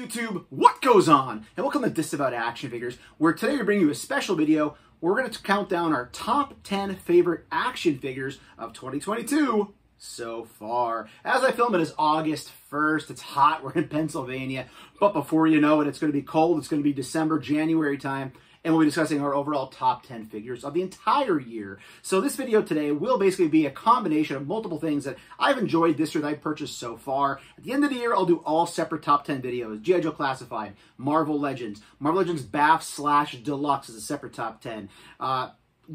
YouTube, what goes on? And welcome to Disavowed Action Figures, where today we bring you a special video where we're going to count down our top 10 favorite action figures of 2022 so far. As I film it, it's August 1st, it's hot, we're in Pennsylvania, but before you know it, it's going to be cold, it's going to be December, January time, and we'll be discussing our overall top 10 figures of the entire year. So this video today will basically be a combination of multiple things that I've enjoyed this year that I've purchased so far. At the end of the year, I'll do all separate top 10 videos. G.I. Joe Classified, Marvel Legends BAF / Deluxe is a separate top 10.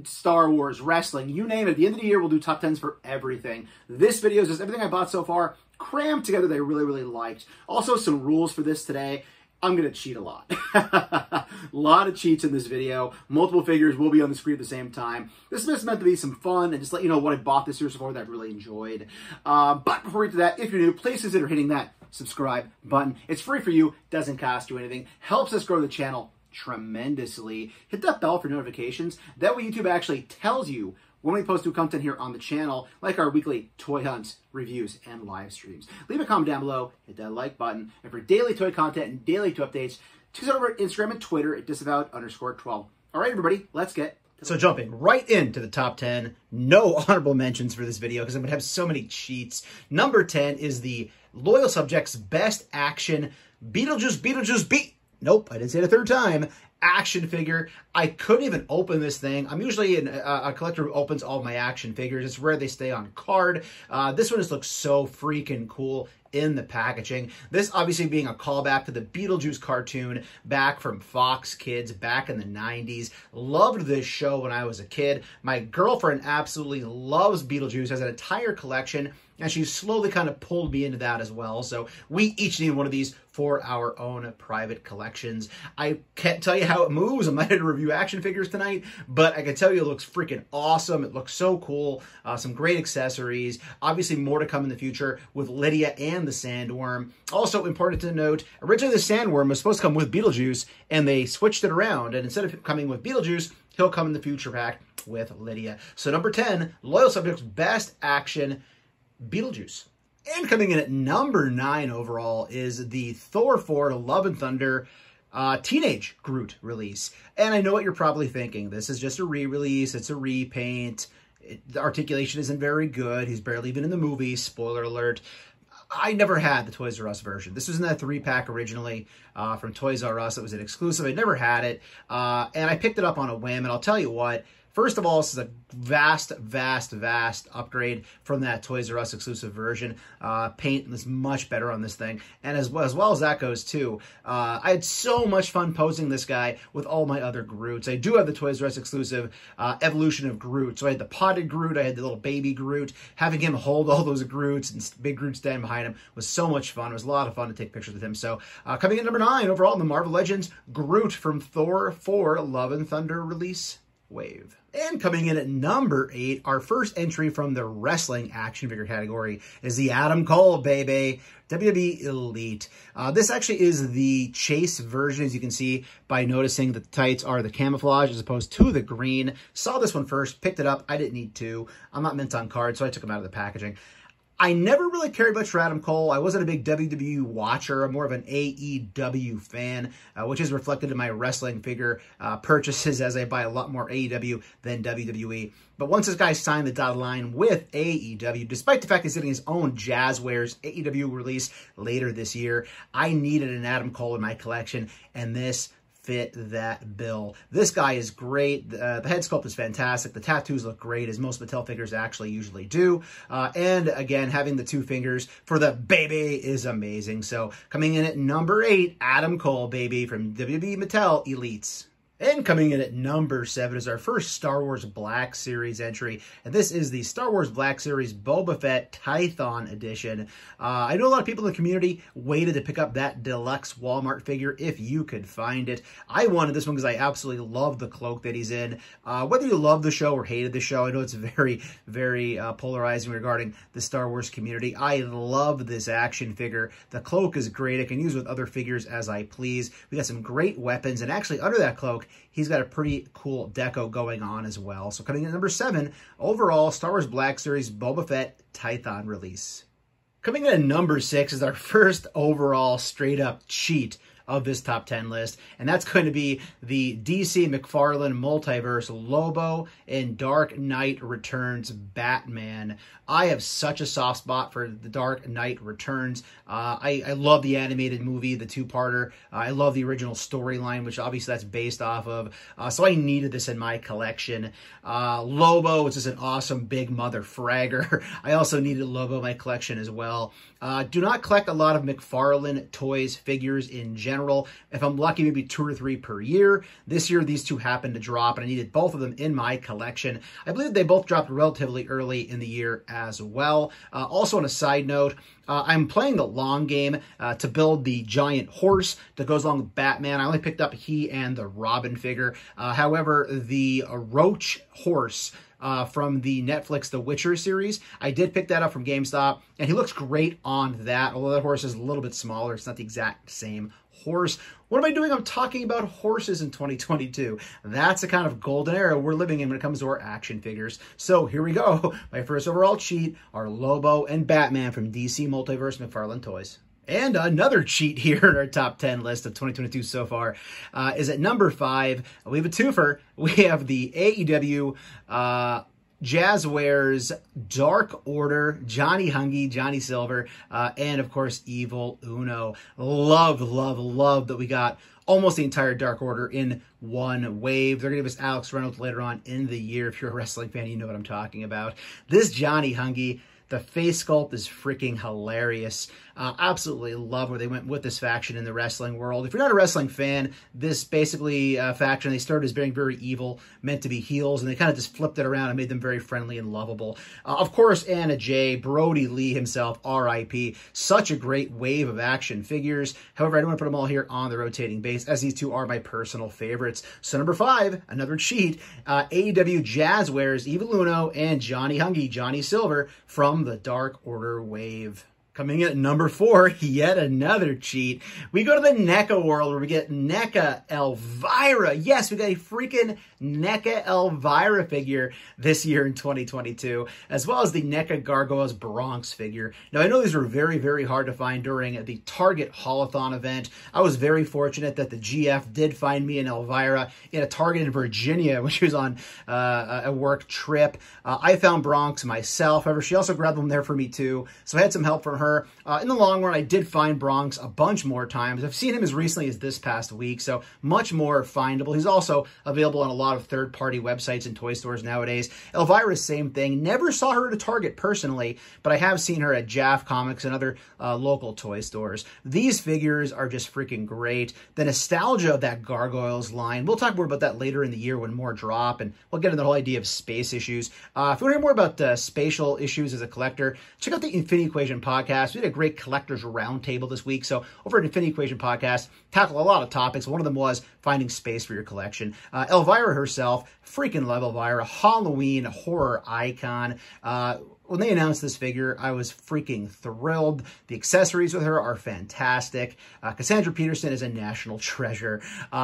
Star Wars, wrestling, you name it. At the end of the year, we'll do top 10s for everything. This video is just everything I bought so far, crammed together that I really liked. Also, some rules for this today. I'm going to cheat a lot. A lot of cheats in this video. Multiple figures will be on the screen at the same time. This is just meant to be some fun and just let you know what I bought this year so far that I've really enjoyed. But before we get to that, if you're new, please consider hitting that subscribe button. It's free for you, doesn't cost you anything, helps us grow the channel tremendously. Hit that bell for notifications. That way YouTube actually tells you when we post new content here on the channel, like our weekly toy hunts, reviews, and live streams. Leave a comment down below, hit that like button, and for daily toy content and daily toy updates, check us out over at Instagram and Twitter at disavowed_12. All right, everybody, let's get So jumping right into the top 10, no honorable mentions for this video because I'm going to have so many cheats. Number 10 is the Loyal Subjects Best Action Nope, I didn't say it a third time. Action figure. I couldn't even open this thing. I'm usually a collector who opens all my action figures. It's rare they stay on card. This one just looks so freaking cool in the packaging. This obviously being a callback to the Beetlejuice cartoon back from Fox Kids back in the 90s. Loved this show when I was a kid. My girlfriend absolutely loves Beetlejuice, has an entire collection, and she slowly kind of pulled me into that as well. So we each need one of these for our own private collections. I can't tell you how it moves. I'm not here to review action figures tonight, but I can tell you it looks freaking awesome. It looks so cool. Some great accessories. Obviously more to come in the future with Lydia and the Sandworm. Also important to note, originally the Sandworm was supposed to come with Beetlejuice, and they switched it around. And instead of coming with Beetlejuice, he'll come in the future pack with Lydia. So number 10, Loyal Subjects Best Action Beetlejuice. And coming in at number 9 overall is the Thor 4 Love and Thunder Teenage Groot release. And I know what you're probably thinking. This is just a re-release. It's a repaint. The articulation isn't very good. He's barely even in the movie. Spoiler alert. I never had the Toys R Us version. This was in that 3-pack originally from Toys R Us. It was an exclusive. I never had it. And I picked it up on a whim. And I'll tell you what. First of all, this is a vast upgrade from that Toys R Us exclusive version. Paint is much better on this thing. And as well as that goes, too, I had so much fun posing this guy with all my other Groots. I do have the Toys R Us exclusive evolution of Groot. So I had the potted Groot, I had the little baby Groot. Having him hold all those Groots and big Groot standing behind him was so much fun. It was a lot of fun to take pictures with him. So coming in number 9 overall in the Marvel Legends, Groot from Thor 4 Love and Thunder release wave. And coming in at number 8, our first entry from the wrestling action figure category is the Adam Cole, baby. WWE Elite. This actually is the chase version, as you can see by noticing that the tights are the camouflage as opposed to the green. Saw this one first, picked it up. I didn't need to. I'm not mint on cards, so I took them out of the packaging. I never really cared much for Adam Cole. I wasn't a big WWE watcher. I'm more of an AEW fan, which is reflected in my wrestling figure purchases as I buy a lot more AEW than WWE. But once this guy signed the dotted line with AEW, despite the fact he's getting his own Jazzwares AEW release later this year, I needed an Adam Cole in my collection, and this fit that bill. This guy is great. The head sculpt is fantastic. The tattoos look great, as most Mattel figures actually usually do. And again, having the 2 fingers for the baby is amazing. So coming in at number 8, Adam Cole, baby, from WWE Mattel Elites. And coming in at number 7 is our first Star Wars Black Series entry, and this is the Star Wars Black Series Boba Fett Tython Edition. I know a lot of people in the community waited to pick up that deluxe Walmart figure if you could find it. I wanted this one because I absolutely love the cloak that he's in. Whether you love the show or hated the show, I know it's very polarizing regarding the Star Wars community. I love this action figure. The cloak is great. I can use it with other figures as I please. We got some great weapons, and actually under that cloak, he's got a pretty cool deco going on as well. So coming in at number 7, overall, Star Wars Black Series Boba Fett Tython release. Coming in at number 6 is our first overall straight-up cheat of this top 10 list, and that's going to be the DC Mcfarland Multiverse Lobo and Dark Knight Returns Batman. I have such a soft spot for the Dark Knight Returns. I love the animated movie, the two-parter. I love the original storyline, which obviously that's based off of. So I needed this in my collection. Lobo, which is an awesome big mother fragger. I also needed Lobo in my collection as well. Do not collect a lot of McFarlane toys, figures in general. If I'm lucky, maybe 2 or 3 per year. This year, these two happened to drop, and I needed both of them in my collection. I believe they both dropped relatively early in the year as well. Also, on a side note, I'm playing the long game to build the giant horse that goes along with Batman. I only picked up he and the Robin figure. However, the Roach horse from the Netflix The Witcher series, I did pick that up from GameStop, and he looks great on that, although that horse is a little bit smaller. It's not the exact same horse. What am I doing? I'm talking about horses in 2022. That's the kind of golden era we're living in when it comes to our action figures. So here we go. My first overall cheat are Lobo and Batman from DC Multiverse McFarlane Toys. And another cheat here in our top 10 list of 2022 so far is at number 5. We have a twofer. We have the AEW Jazzwares Dark Order, Johnny Hungy, Johnny Silver, and of course, Evil Uno. Love, love, love that we got almost the entire Dark Order in one wave. They're going to give us Alex Reynolds later on in the year. If you're a wrestling fan, you know what I'm talking about. This Johnny Hungy, the face sculpt is freaking hilarious. Absolutely love where they went with this faction in the wrestling world. If you're not a wrestling fan, this basically faction, they started as being very evil, meant to be heels, and they kind of just flipped it around and made them very friendly and lovable. Of course, Anna Jay, Brody Lee himself, R.I.P. Such a great wave of action figures. However, I don't want to put them all here on the rotating base, as these two are my personal favorites. So number 5, another cheat, AEW Jazzwares, Evil Uno, and Johnny Hungy, Johnny Silver from the Dark Order wave. Coming in at number 4, yet another cheat. We go to the NECA world where we get NECA Elvira. Yes, we got a freaking NECA Elvira figure this year in 2022, as well as the NECA Gargoyles Bronx figure. Now, I know these were very, very hard to find during the Target Haulathon event. I was very fortunate that the GF did find me an Elvira in a Target in Virginia when she was on a work trip. I found Bronx myself. However, she also grabbed them there for me too, so I had some help from her. In the long run, I did find Bronx a bunch more times. I've seen him as recently as this past week, so much more findable. He's also available on a lot of third-party websites and toy stores nowadays. Elvira, same thing. Never saw her at a Target personally, but I have seen her at Jaff Comics and other local toy stores. These figures are just freaking great. The nostalgia of that Gargoyles line, we'll talk more about that later in the year when more drop, and we'll get into the whole idea of space issues. If you want to hear more about spatial issues as a collector, check out the Infinity Equation podcast. We had a great collectors roundtable this week. So over at Infinity Equation podcast, tackle a lot of topics. One of them was finding space for your collection. Elvira herself, freaking love Elvira, Halloween horror icon. When they announced this figure, I was freaking thrilled. The accessories with her are fantastic. Cassandra Peterson is a national treasure.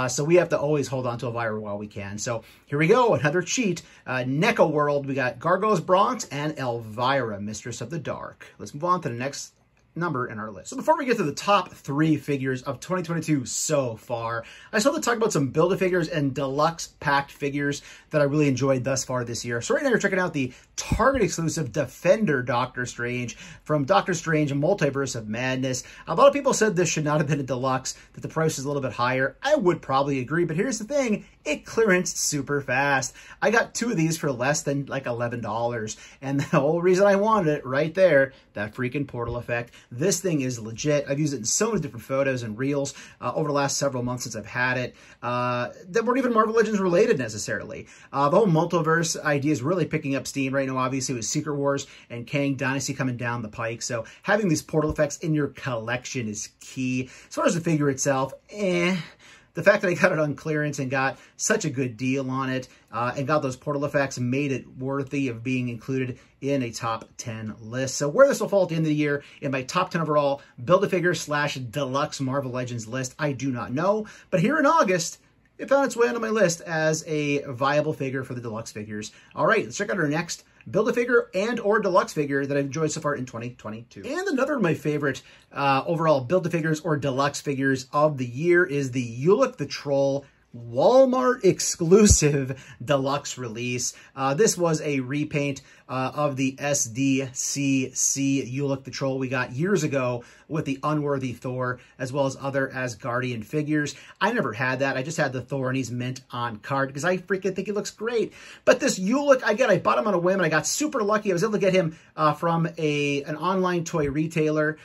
So we have to always hold on to Elvira while we can. So here we go, another cheat. NECA World, we got Gargoyles Bronx and Elvira, Mistress of the Dark. Let's move on to the next number in our list. So before we get to the top 3 figures of 2022 so far, I still have to talk about some Build-A-Figures and deluxe packed figures that I really enjoyed thus far this year. So right now you're checking out the Target exclusive Defender Doctor Strange from Doctor Strange Multiverse of Madness. A lot of people said this should not have been a deluxe, that the price is a little bit higher. I would probably agree, but here's the thing, it clearanced super fast. I got 2 of these for less than like $11, and the whole reason I wanted it right there, that freaking portal effect. This thing is legit. I've used it in so many different photos and reels over the last several months since I've had it that weren't even Marvel Legends related necessarily. The whole multiverse idea is really picking up steam right now, obviously, with Secret Wars and Kang Dynasty coming down the pike. So having these portal effects in your collection is key. As far as the figure itself, the fact that I got it on clearance and got such a good deal on it and got those portal effects made it worthy of being included in a top 10 list. So where this will fall at the end of the year in my top 10 overall Build-A-Figure / deluxe Marvel Legends list, I do not know. But here in August, it found its way onto my list as a viable figure for the deluxe figures. All right, let's check out our next Build-A-Figure and or deluxe figure that I've enjoyed so far in 2022. And another of my favorite overall Build-A-Figures or deluxe figures of the year is the Ulick the Troll Walmart exclusive deluxe release. This was a repaint of the SDCC Ulick the Troll we got years ago with the Unworthy Thor, as well as other Asgardian figures. I never had that. I just had the Thor, and he's mint on card because I freaking think he looks great. But this Ulick, I bought him on a whim, and I got super lucky. I was able to get him from an online toy retailer,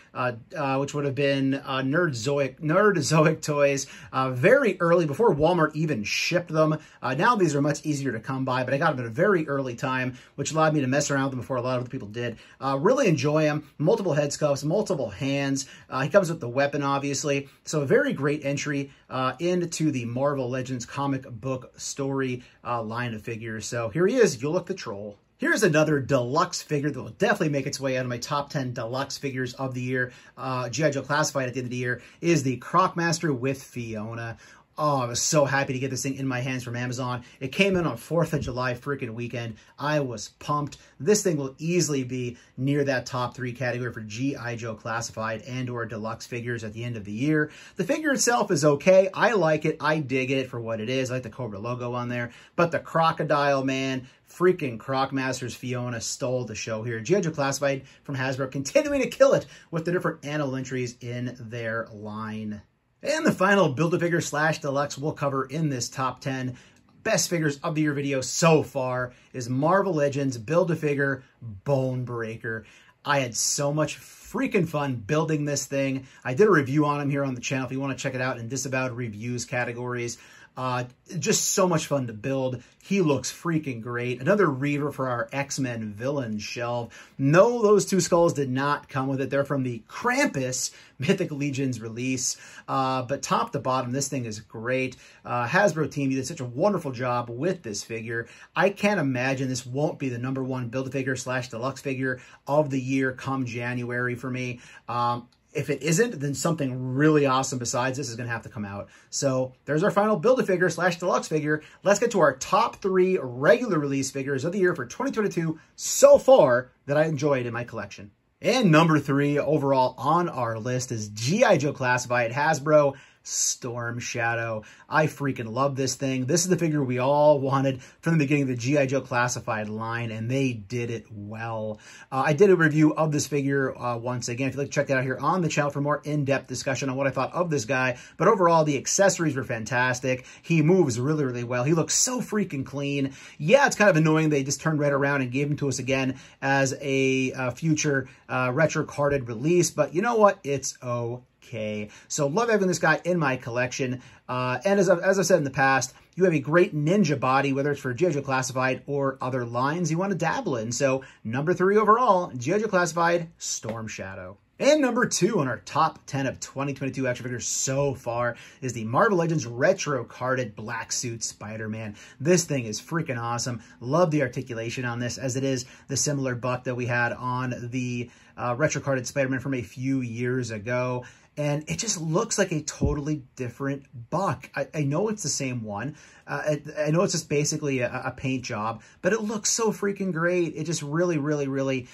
which would have been Nerdzoic Toys, very early, before Walmart even shipped them. Now these are much easier to come by, but I got them at a very early time, which allowed me to mess around with them before a lot of other people did. Really enjoy him. Multiple head sculpts, multiple hands. He comes with the weapon, obviously. So a very great entry into the Marvel Legends comic book story line of figures. So here he is, Ulick the Troll. Here's another deluxe figure that will definitely make its way out of my top 10 deluxe figures of the year. G.I. Joe Classified at the end of the year is the Crocmaster with Fiona. Oh, I was so happy to get this thing in my hands from Amazon. It came in on 4th of July freaking weekend. I was pumped. This thing will easily be near that top 3 category for G.I. Joe Classified and or deluxe figures at the end of the year. The figure itself is okay. I like it. I dig it for what it is. I like the Cobra logo on there. But the crocodile, man, freaking Crocmaster's Fiona stole the show here. G.I. Joe Classified from Hasbro continuing to kill it with the different annual entries in their line. And the final Build-A-Figure / deluxe we'll cover in this top 10 best figures of the year video so far is Marvel Legends Build-A-Figure Bone Breaker. I had so much freaking fun building this thing. I did a review on him here on the channel if you want to check it out in Disavowed Reviews categories. Just so much fun to build. He looks freaking great. Another reaver for our X-Men villain shelf. No, those 2 skulls did not come with it. They're from the Krampus Mythic Legions release. But top to bottom, this thing is great. Hasbro team, you did such a wonderful job with this figure. I can't imagine this won't be the #1 Build-A-Figure / deluxe figure of the year come January for me. If it isn't, then something really awesome besides this is going to have to come out. So there's our final Build-A-Figure / deluxe figure. Let's get to our top 3 regular release figures of the year for 2022 so far that I enjoyed in my collection. And number 3 overall on our list is G.I. Joe Classified Hasbro Storm Shadow. I freaking love this thing. This is the figure we all wanted from the beginning of the G.I. Joe Classified line, and they did it well. I did a review of this figure once again. If you'd like to check that out here on the channel for more in-depth discussion on what I thought of this guy. But overall, the accessories were fantastic. He moves really, really well. He looks so freaking clean. Yeah, it's kind of annoying they just turned right around and gave him to us again as a future retro-carded release, but you know what? It's okay. So love having this guy in my collection. And as I've said in the past, you have a great ninja body, whether it's for G.I. Joe Classified or other lines you want to dabble in. So number 3 overall, G.I. Joe Classified Storm Shadow. And number 2 on our top 10 of 2022 action figures so far is the Marvel Legends Retro Carded Black Suit Spider-Man. This thing is freaking awesome. Love the articulation on this, as it is the similar buck that we had on the Retro Carded Spider-Man from a few years ago. And it just looks like a totally different buck. I know it's the same one. I know it's just basically a paint job, but it looks so freaking great. It just really, really, really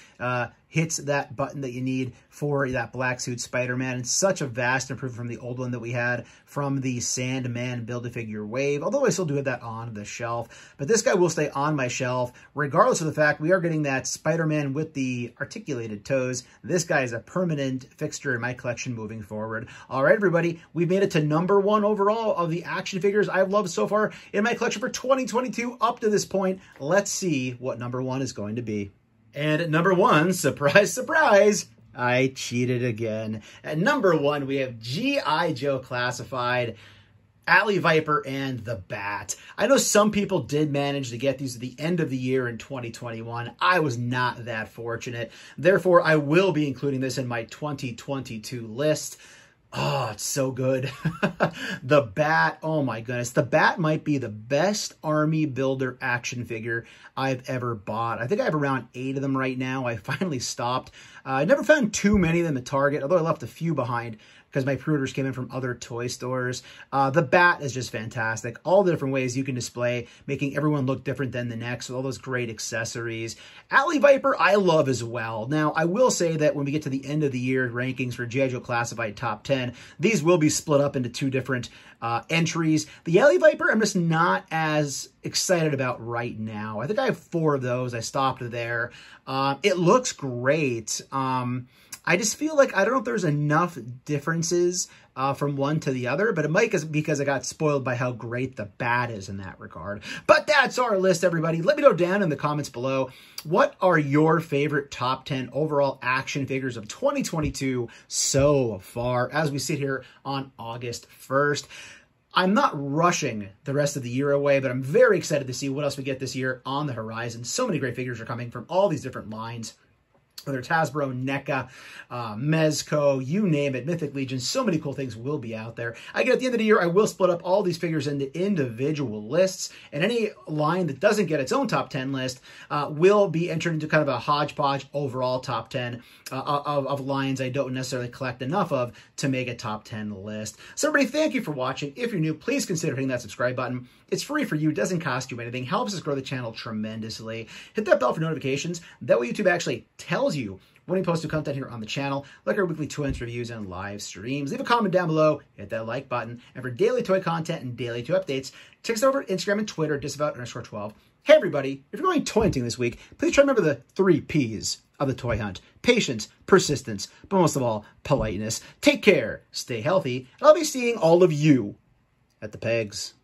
hits that button that you need for that black suit Spider-Man. It's such a vast improvement from the old one that we had from the Sandman Build-A-Figure wave, although I still do have that on the shelf. But this guy will stay on my shelf, regardless of the fact we are getting that Spider-Man with the articulated toes. This guy is a permanent fixture in my collection moving forward. All right, everybody, we've made it to number 1 overall of the action figures I've loved so far in my collection for 2022 up to this point. Let's see what number 1 is going to be. And at number 1, surprise, surprise, I cheated again. At number 1, we have G.I. Joe Classified, Alley Viper, and the Bat. I know some people did manage to get these at the end of the year in 2021. I was not that fortunate. Therefore, I will be including this in my 2022 list. Oh, it's so good. The Bat, oh my goodness. The Bat might be the best army builder action figure I've ever bought. I think I have around 8 of them right now. I finally stopped. I never found too many of them at Target, although I left a few behind because my pre-orders came in from other toy stores. The bat is just fantastic. All the different ways you can display, making everyone look different than the next with all those great accessories. Alley Viper, I love as well. Now, I will say that when we get to the end of the year rankings for G.I. Joe Classified Top 10, these will be split up into 2 different entries. The Alley Viper, I'm just not as excited about right now. I think I have 4 of those. I stopped there. It looks great. I just feel like, I don't know if there's enough differences from one to the other, but it might because I got spoiled by how great the bat is in that regard. But that's our list, everybody. Let me know down in the comments below, what are your favorite top 10 overall action figures of 2022 so far as we sit here on August 1st. I'm not rushing the rest of the year away, but I'm very excited to see what else we get this year on the horizon. So many great figures are coming from all these different lines. Whether it's Hasbro, NECA, Mezco, you name it, Mythic Legion, so many cool things will be out there. Again, at the end of the year, I will split up all these figures into individual lists, and any line that doesn't get its own top 10 list will be entered into kind of a hodgepodge overall top 10 of lines I don't necessarily collect enough of to make a top 10 list. So everybody, thank you for watching. If you're new, please consider hitting that subscribe button. It's free for you, doesn't cost you anything, helps us grow the channel tremendously. Hit that bell for notifications. That way YouTube actually tells you when we post new content here on the channel, like our weekly toy reviews and live streams. Leave a comment down below, hit that like button, and for daily toy content and daily toy updates, check us over at Instagram and Twitter, Disavowed_12. Hey everybody, if you're going toy hunting this week, please try to remember the 3 P's of the toy hunt: patience, persistence, but most of all, politeness. Take care, stay healthy, and I'll be seeing all of you at the pegs.